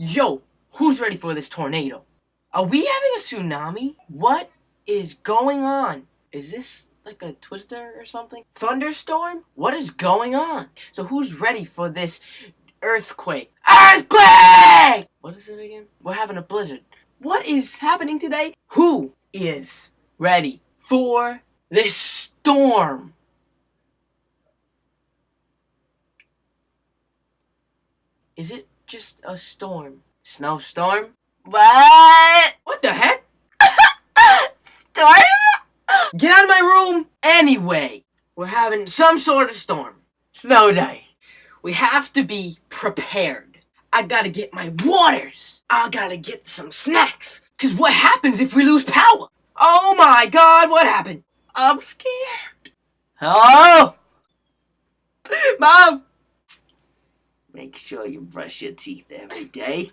Yo, who's ready for this tornado? Are we having a tsunami? What is going on? Is this like a twister or something? Thunderstorm? What is going on? So who's ready for this earthquake? Earthquake! What is it again? We're having a blizzard. What is happening today? Who is ready for this storm? Is it just a storm? Snowstorm? What? What the heck? Storm? Get out of my room! Anyway, we're having some sort of storm. Snow day. We have to be prepared. I gotta get my waters. I gotta get some snacks. Cause what happens if we lose power? Oh my god, what happened? I'm scared. Hello? Mom! Make sure you brush your teeth every day.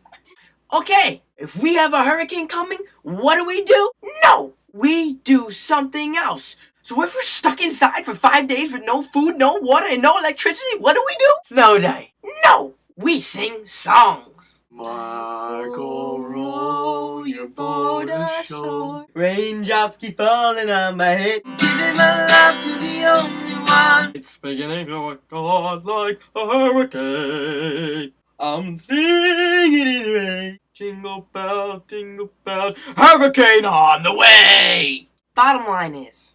Okay, if we have a hurricane coming, what do? No! We do something else. So if we're stuck inside for 5 days with no food, no water, and no electricity, what do? Snow day. No! We sing songs. Michael, row your boat ashore. Raindrops keep falling on my head. Giving my love to the only one. It's beginning to look like a hurricane. I'm singing in the rain. Jingle bells, hurricane on the way. Bottom line is,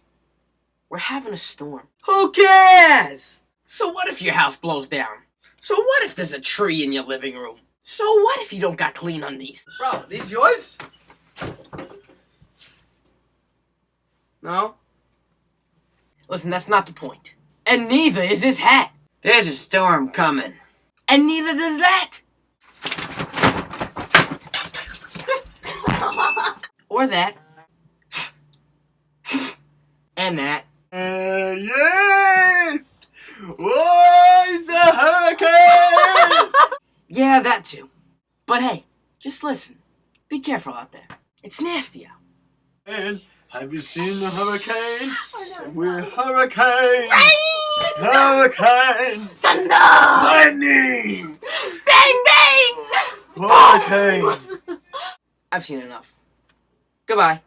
we're having a storm. Who cares? So what if your house blows down? So what if there's a tree in your living room? So what if you don't got clean undies? Bro, these yours? No? Listen, that's not the point. And neither is this hat. There's a storm coming. And neither does that. Or that. And that. Yes! Oh, it's a hurricane! Yeah, that too. But hey, just listen. Be careful out there. It's nasty out. And have you seen the hurricane? We're hurricane! Rain! Hurricane! Thunder! Lightning! Bang, bang! Hurricane! I've seen enough. Goodbye.